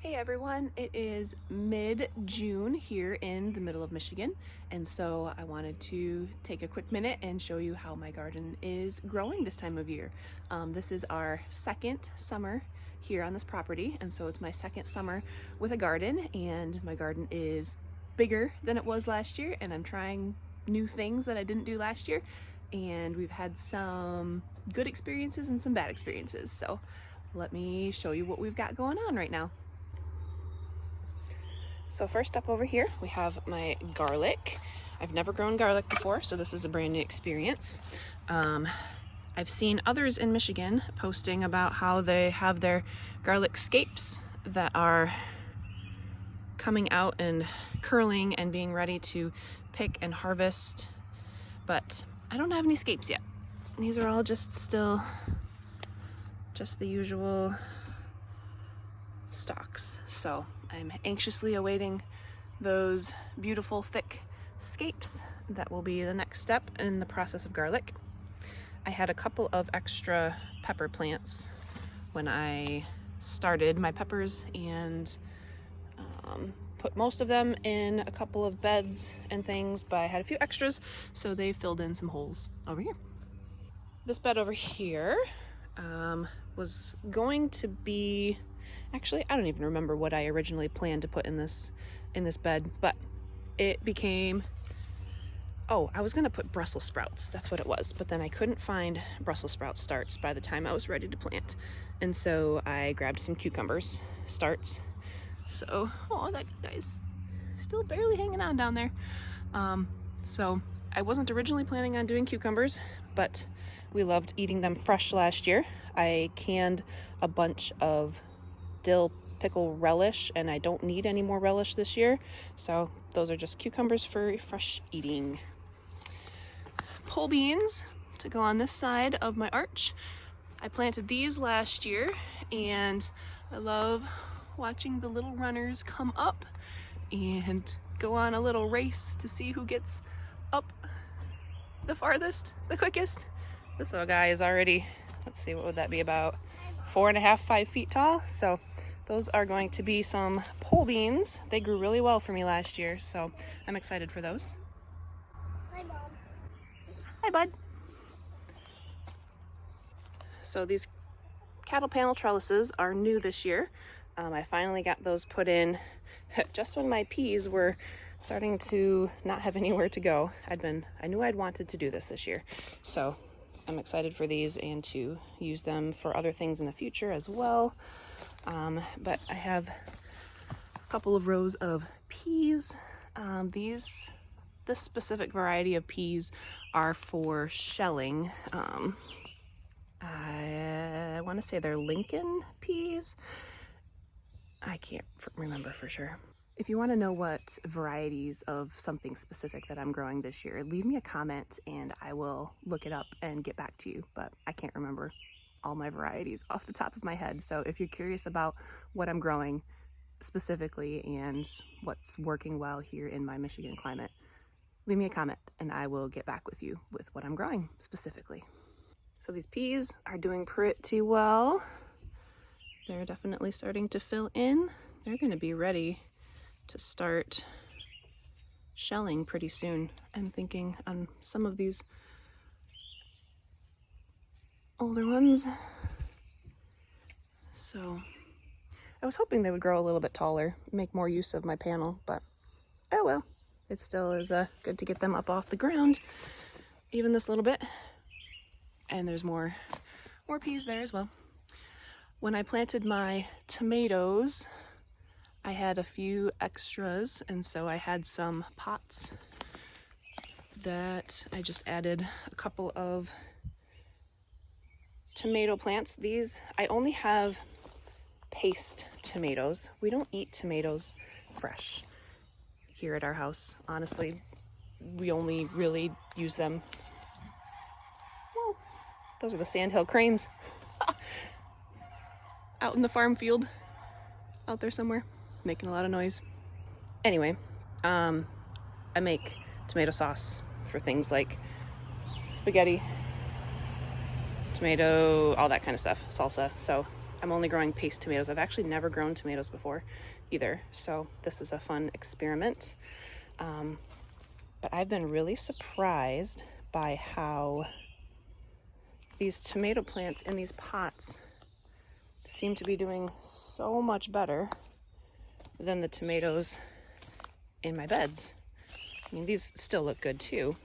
Hey everyone, it is mid-June here in the middle of Michigan, and so I wanted to take a quick minute and show you how my garden is growing this time of year. This is our second summer here on this property, and so it's my second summer with a garden, and my garden is bigger than it was last year, and I'm trying new things that I didn't do last year, and we've had some good experiences and some bad experiences. So let me show you what we've got going on right now. So first up over here, we have my garlic. I've never grown garlic before, so this is a brand new experience. I've seen others in Michigan posting about how they have their garlic scapes that are coming out and curling and being ready to pick and harvest, but I don't have any scapes yet. These are all just the usual stalks. So I'm anxiously awaiting those beautiful thick scapes that will be the next step in the process of garlic. I had a couple of extra pepper plants when I started my peppers and put most of them in a couple of beds and things, but I had a few extras, so they filled in some holes over here. This bed over here was going to be, actually, I don't even remember what I originally planned to put in this bed, but it became, I was gonna put Brussels sprouts, that's what it was, but then I couldn't find Brussels sprout starts by the time I was ready to plant. And so I grabbed some cucumbers starts. So, that guy's still barely hanging on down there. So I wasn't originally planning on doing cucumbers, but we loved eating them fresh last year. I canned a bunch of dill pickle relish, and I don't need any more relish this year, so those are just cucumbers for fresh eating. Pole beans to go on this side of my arch. I planted these last year, and I love watching the little runners come up and go on a little race to see who gets up the farthest, the quickest. This little guy is already, let's see, what would that be, about 4.5, 5 feet tall. So those are going to be some pole beans. They grew really well for me last year, so I'm excited for those. Hi, Mom. Hi, bud. So these cattle panel trellises are new this year. I finally got those put in just when my peas were starting to not have anywhere to go. I knew I'd wanted to do this year, so I'm excited for these and to use them for other things in the future as well. But I have a couple of rows of peas. This specific variety of peas are for shelling. I want to say they're Lincoln peas. I can't remember for sure. If you want to know what varieties of something specific that I'm growing this year, leave me a comment and I will look it up and get back to you, but I can't remember all my varieties off the top of my head. So if you're curious about what I'm growing specifically and what's working well here in my Michigan climate, leave me a comment and I will get back with you with what I'm growing specifically. So these peas are doing pretty well. They're definitely starting to fill in. They're going to be ready to start shelling pretty soon. I'm thinking on some of these older ones. So I was hoping they would grow a little bit taller, make more use of my panel, but oh well. It still is good to get them up off the ground, even this little bit. And there's more peas there as well. When I planted my tomatoes, I had a few extras, and so I had some pots that I just added a couple of tomato plants. These, I only have paste tomatoes. We don't eat tomatoes fresh here at our house. Honestly, we only really use them. Whoa, those are the sandhill cranes. Out in the farm field, out there somewhere, making a lot of noise. Anyway, I make tomato sauce for things like spaghetti, tomato, all that kind of stuff, salsa. So I'm only growing paste tomatoes. I've actually never grown tomatoes before either, so this is a fun experiment. But I've been really surprised by how these tomato plants in these pots seem to be doing so much better than the tomatoes in my beds. I mean, these still look good too,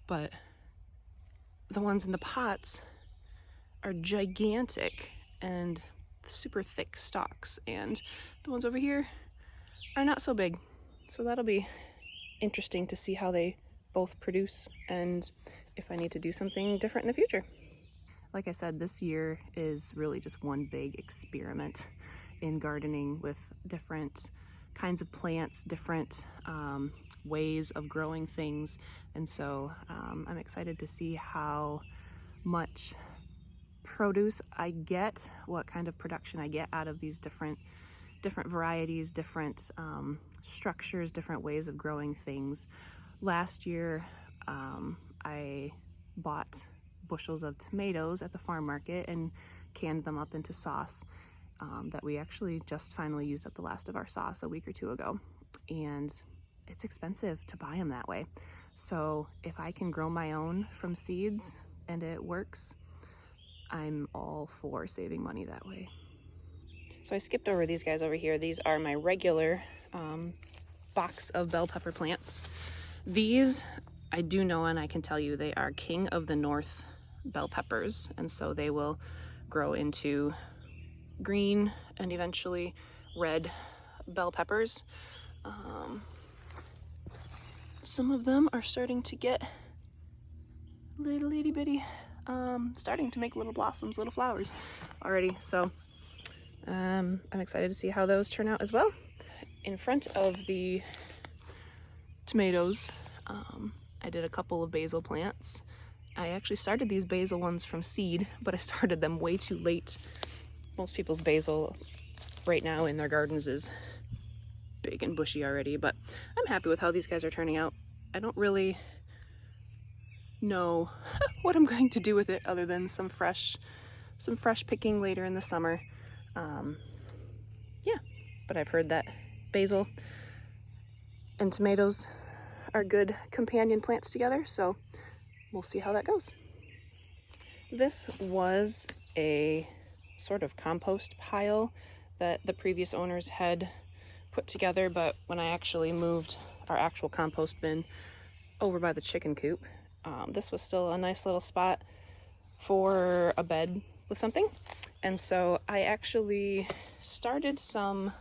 but the ones in the pots are gigantic and super thick stalks, and the ones over here are not so big. So that'll be interesting to see how they both produce and if I need to do something different in the future. Like I said, this year is really just one big experiment in gardening with different kinds of plants, different ways of growing things. And so I'm excited to see how much produce I get, what kind of production I get out of these different varieties, different structures, different ways of growing things. Last year, I bought bushels of tomatoes at the farm market and canned them up into sauce that we actually just finally used up the last of our sauce a week or two ago. And it's expensive to buy them that way. So if I can grow my own from seeds and it works, I'm all for saving money that way. So I skipped over these guys over here. These are my regular box of bell pepper plants. These I do know, and I can tell you they are King of the North bell peppers, and so they will grow into green and eventually red bell peppers. Some of them are starting to get little itty bitty, starting to make little blossoms, little flowers already. So I'm excited to see how those turn out as well. In front of the tomatoes, I did a couple of basil plants. I actually started these basil ones from seed, but I started them way too late. Most people's basil right now in their gardens is big and bushy already, but I'm happy with how these guys are turning out. I don't really know what I'm going to do with it other than some fresh picking later in the summer. Yeah, but I've heard that basil and tomatoes are good companion plants together, so we'll see how that goes. This was a sort of compost pile that the previous owners had put together, but when I actually moved our actual compost bin over by the chicken coop, this was still a nice little spot for a bed with something. And so I actually started some,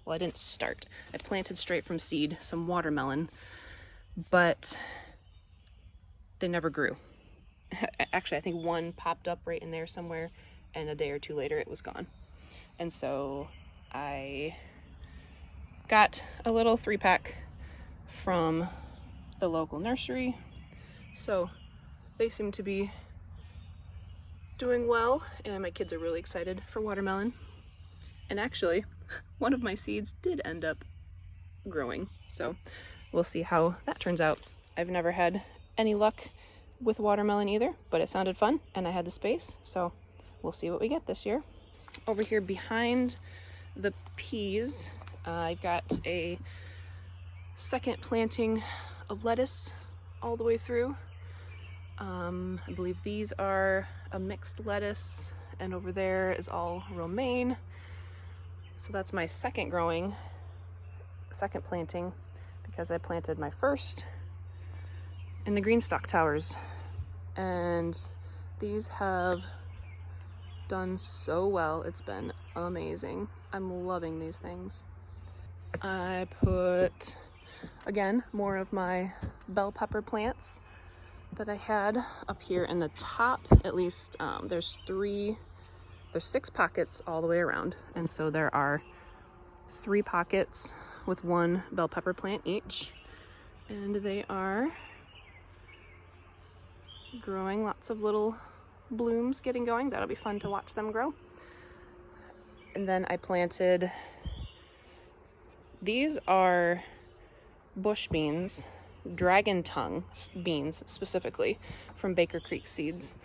well, I didn't start, I planted straight from seed some watermelon, but they never grew. Actually, I think one popped up right in there somewhere, and a day or two later it was gone. And so I got a little 3-pack from the local nursery. So they seem to be doing well, and my kids are really excited for watermelon. And actually, one of my seeds did end up growing, so we'll see how that turns out. I've never had any luck with watermelon either, but it sounded fun and I had the space, so we'll see what we get this year. Over here behind the peas, I've got a second planting of lettuce all the way through. I believe these are a mixed lettuce, and over there is all romaine. So that's my second planting, because I planted my first in the GreenStalk towers, and these have done so well. It's been amazing. I'm loving these things. I put, again, more of my bell pepper plants that I had up here in the top. At least there's 6 pockets all the way around, and so there are 3 pockets with 1 bell pepper plant each, and they are growing, lots of little blooms getting going. That'll be fun to watch them grow. And then I planted, these are bush beans, dragon tongue beans specifically, from Baker Creek Seeds.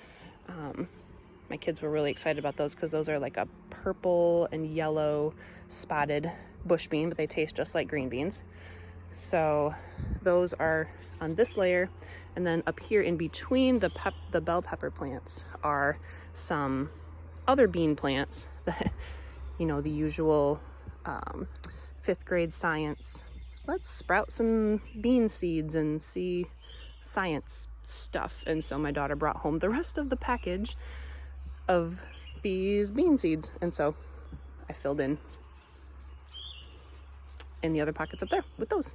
My kids were really excited about those because those are like a purple and yellow spotted bush bean, but they taste just like green beans. So those are on this layer, and then up here in between the bell pepper plants are some other bean plants that, you know, the usual 5th grade science. Let's sprout some bean seeds and see science stuff. And so my daughter brought home the rest of the package of these bean seeds, and so I filled in the other pockets up there with those.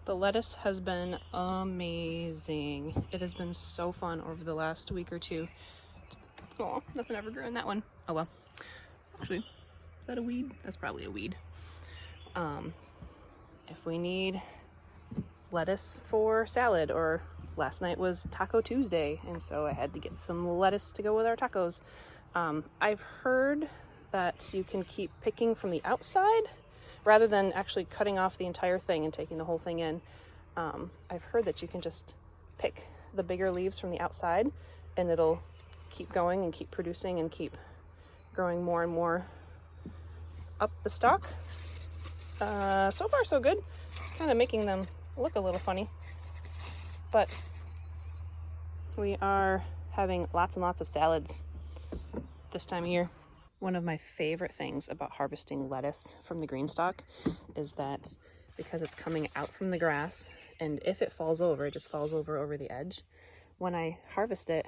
The lettuce has been amazing. It has been so fun over the last week or two. Oh, nothing ever grew in that one. Oh well. Actually, is that a weed? That's probably a weed. If we need lettuce for salad, or last night was Taco Tuesday, and so I had to get some lettuce to go with our tacos. I've heard that you can keep picking from the outside rather than actually cutting off the entire thing and taking the whole thing in. I've heard that you can just pick the bigger leaves from the outside, and it'll keep going and keep producing and keep growing more and more up the stalk. So far so good. It's kind of making them look a little funny, but we are having lots and lots of salads this time of year. One of my favorite things about harvesting lettuce from the GreenStalk is that because it's coming out from the grass, and if it falls over, it just falls over the edge. When I harvest it,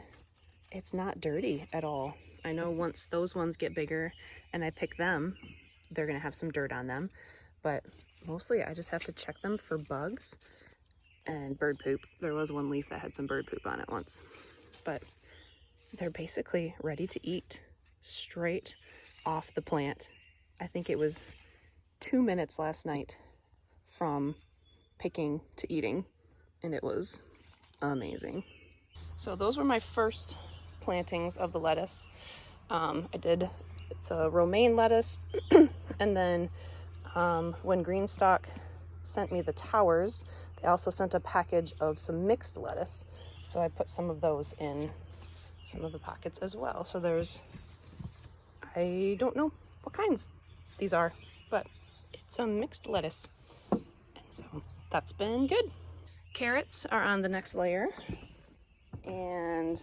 it's not dirty at all. I know once those ones get bigger and I pick them, they're gonna have some dirt on them, but mostly I just have to check them for bugs and bird poop. There was one leaf that had some bird poop on it once, but they're basically ready to eat straight off the plant. I think it was 2 minutes last night from picking to eating, and it was amazing. So those were my first plantings of the lettuce. It's a romaine lettuce, and then when GreenStalk sent me the towers, they also sent a package of some mixed lettuce, so I put some of those in some of the pockets as well. So there's, I don't know what kinds these are, but it's a mixed lettuce, and so that's been good. Carrots are on the next layer, and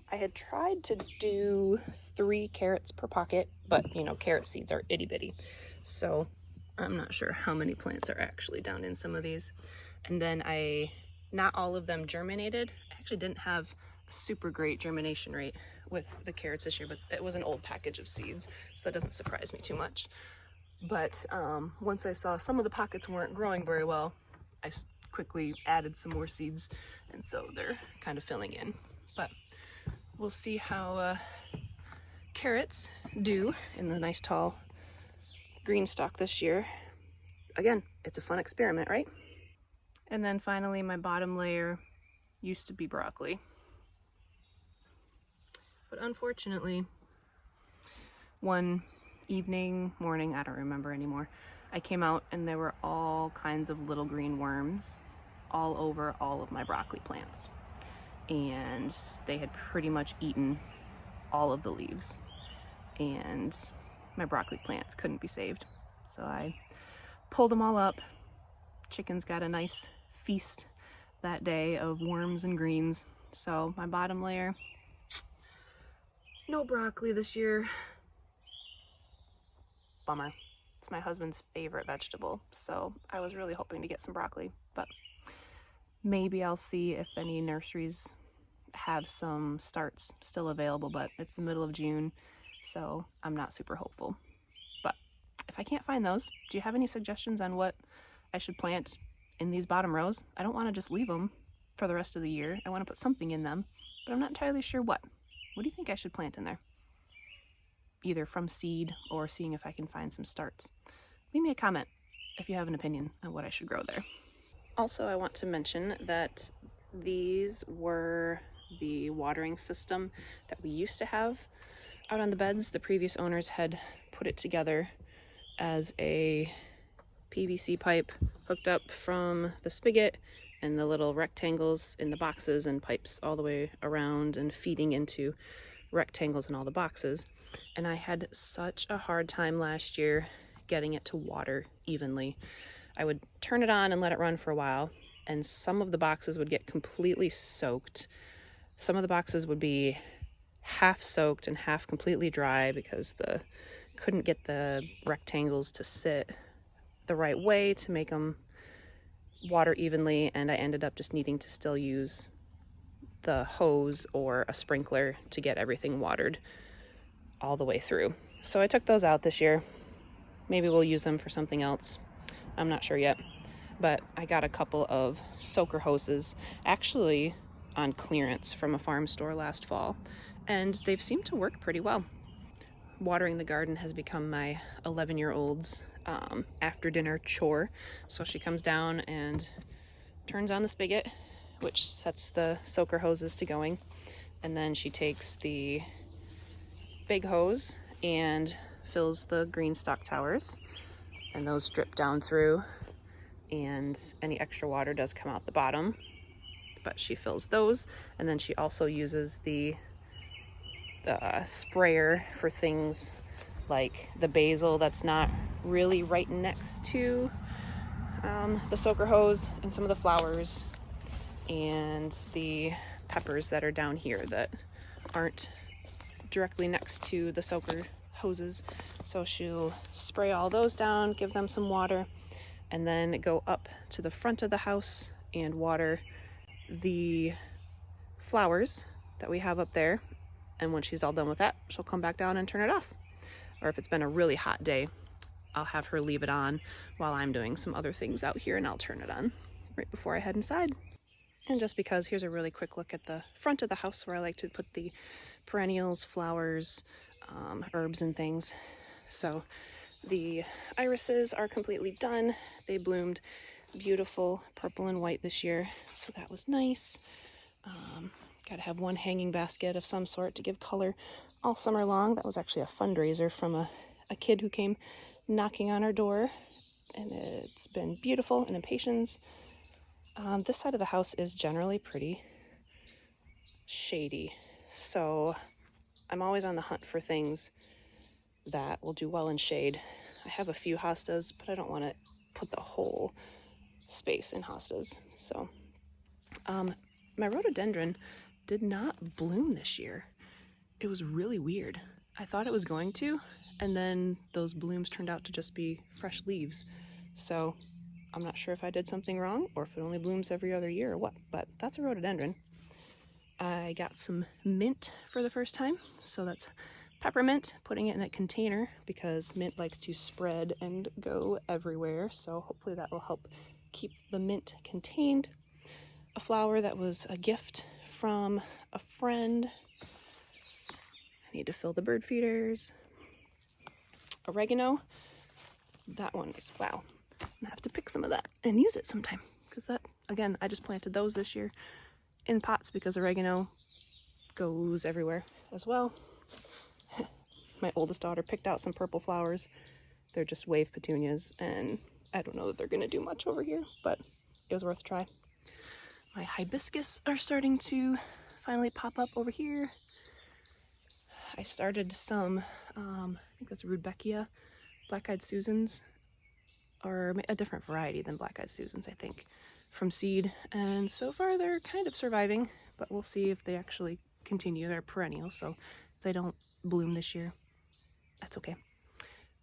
I had tried to do 3 carrots per pocket, but you know, carrot seeds are itty bitty, so I'm not sure how many plants are actually down in some of these. And then not all of them germinated. I actually didn't have a super great germination rate with the carrots this year, but it was an old package of seeds, so that doesn't surprise me too much. But once I saw some of the pockets weren't growing very well, I quickly added some more seeds, and so they're kind of filling in. But we'll see how carrots do in the nice tall GreenStalk this year. Again, it's a fun experiment, right? And then finally, my bottom layer used to be broccoli, but unfortunately, one morning, I don't remember anymore, I came out and there were all kinds of little green worms all over all of my broccoli plants, and they had pretty much eaten all of the leaves, and my broccoli plants couldn't be saved. So I pulled them all up. Chickens got a nice feast that day of worms and greens. So my bottom layer, no broccoli this year. Bummer. It's my husband's favorite vegetable, so I was really hoping to get some broccoli, but maybe I'll see if any nurseries have some starts still available, but it's the middle of June, so I'm not super hopeful. But if I can't find those, do you have any suggestions on what I should plant in these bottom rows? I don't want to just leave them for the rest of the year. I want to put something in them, but I'm not entirely sure what. What do you think I should plant in there? Either from seed or seeing if I can find some starts. Leave me a comment if you have an opinion on what I should grow there. Also, I want to mention that these were the watering system that we used to have out on the beds. The previous owners had put it together as a PVC pipe hooked up from the spigot and the little rectangles in the boxes and pipes all the way around and feeding into rectangles in all the boxes. And I had such a hard time last year getting it to water evenly. I would turn it on and let it run for a while, and some of the boxes would get completely soaked. Some of the boxes would be half soaked and half completely dry because couldn't get the rectangles to sit the right way to make them water evenly, and I ended up just needing to still use the hose or a sprinkler to get everything watered all the way through. So I took those out this year. Maybe we'll use them for something else. I'm not sure yet. But I got a couple of soaker hoses actually on clearance from a farm store last fall, and they've seemed to work pretty well. Watering the garden has become my 11-year-old's after dinner chore. So she comes down and turns on the spigot, which sets the soaker hoses to going, and then she takes the big hose and fills the GreenStalk towers, and those drip down through, and any extra water does come out the bottom, but she fills those. And then she also uses the sprayer for things like the basil that's not really right next to the soaker hose, and some of the flowers, and the peppers that are down here that aren't directly next to the soaker hoses. So she'll spray all those down, give them some water, and then go up to the front of the house and water the flowers that we have up there. And when she's all done with that, she'll come back down and turn it off. Or if it's been a really hot day, I'll have her leave it on while I'm doing some other things out here, and I'll turn it on right before I head inside. And just because, here's a really quick look at the front of the house where I like to put the perennials, flowers, herbs and things. So the irises are completely done. They bloomed beautiful purple and white this year, so that was nice. Gotta have one hanging basket of some sort to give color all summer long. That was actually a fundraiser from a kid who came knocking on our door, and it's been beautiful and impatiens. This side of the house is generally pretty shady, so I'm always on the hunt for things that will do well in shade. I have a few hostas, but I don't want to put the whole space in hostas. So my rhododendron did not bloom this year. It was really weird. I thought it was going to, and then those blooms turned out to just be fresh leaves. So I'm not sure if I did something wrong or if it only blooms every other year or what, but that's a rhododendron. I got some mint for the first time. So that's peppermint, putting it in a container because mint likes to spread and go everywhere. So hopefully that will help keep the mint contained. A flower that was a gift from a friend. I need to fill the bird feeders. Oregano. That one is, wow. I'm gonna have to pick some of that and use it sometime, because that, again, I just planted those this year in pots because oregano goes everywhere as well. My oldest daughter picked out some purple flowers. They're just wave petunias, and I don't know that they're gonna do much over here, but it was worth a try. My hibiscus are starting to finally pop up over here. I started some, I think that's Rudbeckia, black-eyed Susans, or a different variety than black-eyed Susans, I think, from seed. And so far they're kind of surviving, but we'll see if they actually continue. They're perennial, so if they don't bloom this year, that's okay.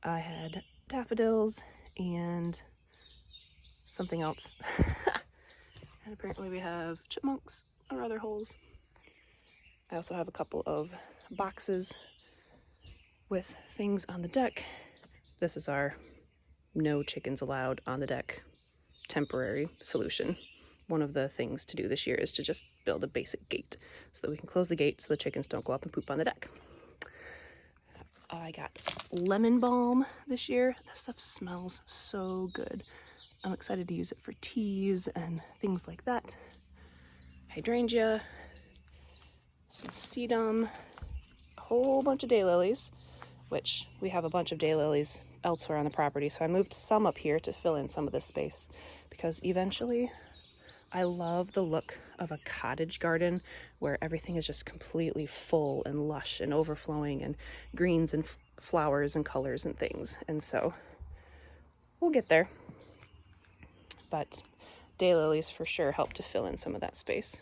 I had daffodils and something else. And apparently we have chipmunks or other holes. I also have a couple of boxes with things on the deck. This is our no chickens allowed on the deck temporary solution. One of the things to do this year is to just build a basic gate so that we can close the gate so the chickens don't go up and poop on the deck. I got lemon balm this year. This stuff smells so good. I'm excited to use it for teas and things like that. Hydrangea, some sedum, a whole bunch of daylilies, which we have a bunch of daylilies elsewhere on the property, so I moved some up here to fill in some of this space, because eventually I love the look of a cottage garden where everything is just completely full and lush and overflowing and greens and flowers and colors and things. And so we'll get there. But daylilies for sure help to fill in some of that space.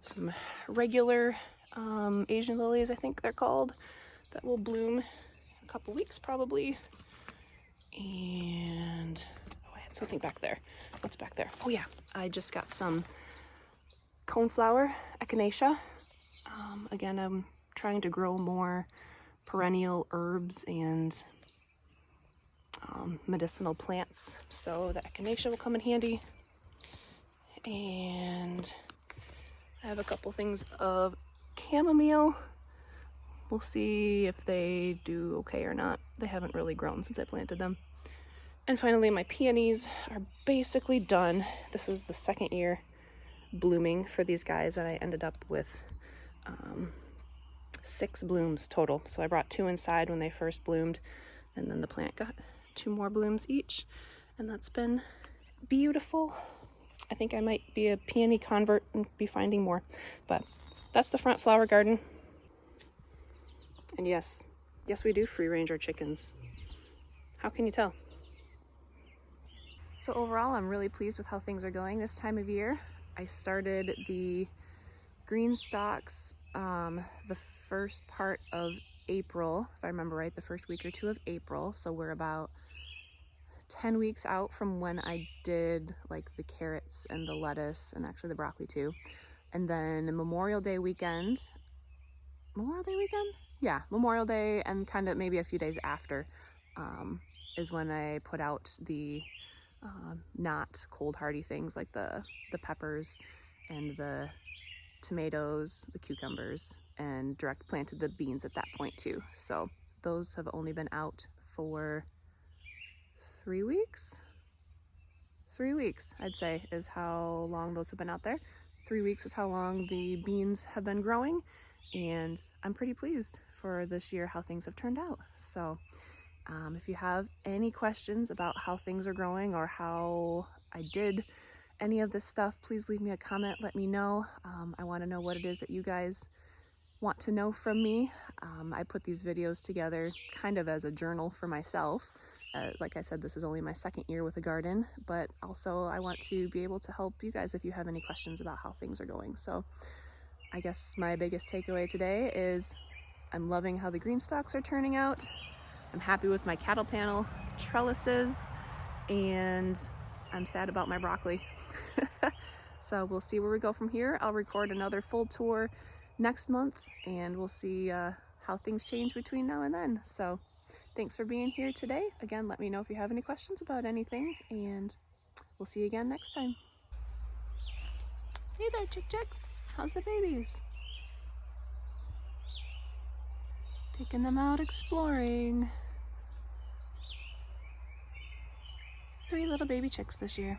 Some regular Asian lilies, I think they're called, that will bloom in a couple weeks probably. And oh, I had something back there. What's back there? Oh yeah, I just got some coneflower echinacea. Again, I'm trying to grow more perennial herbs and medicinal plants, so the echinacea will come in handy. And I have a couple things of chamomile. We'll see if they do okay or not. They haven't really grown since I planted them. And finally, my peonies are basically done. This is the second year blooming for these guys, and I ended up with 6 blooms total. So I brought 2 inside when they first bloomed, and then the plant got 2 more blooms each, and that's been beautiful. I think I might be a peony convert and be finding more, but that's the front flower garden. And yes, we do free range our chickens. How can you tell? So overall, I'm really pleased with how things are going this time of year. I started the GreenStalks the first part of April, if I remember right, the first week or 2 of April. So we're about 10 weeks out from when I did like the carrots and the lettuce and actually the broccoli too. And then Memorial Day weekend? Yeah, Memorial Day and kind of maybe a few days after is when I put out the not cold hardy things like the peppers and the tomatoes, the cucumbers, and direct planted the beans at that point too. So those have only been out for 3 weeks. 3 weeks, I'd say, is how long those have been out there. 3 weeks is how long the beans have been growing, and I'm pretty pleased for this year how things have turned out. So if you have any questions about how things are growing or how I did any of this stuff, please leave me a comment, let me know. I want to know what it is that you guys want to know from me. I put these videos together kind of as a journal for myself. Like I said, this is only my second year with a garden, but also I want to be able to help you guys if you have any questions about how things are going. So I guess my biggest takeaway today is I'm loving how the GreenStalks are turning out. I'm happy with my cattle panel trellises, and I'm sad about my broccoli. So we'll see where we go from here. I'll record another full tour next month, and we'll see how things change between now and then. So thanks for being here today. Again, let me know if you have any questions about anything, and we'll see you again next time. Hey there, chick chicks. How's the babies? Taking them out exploring. 3 little baby chicks this year.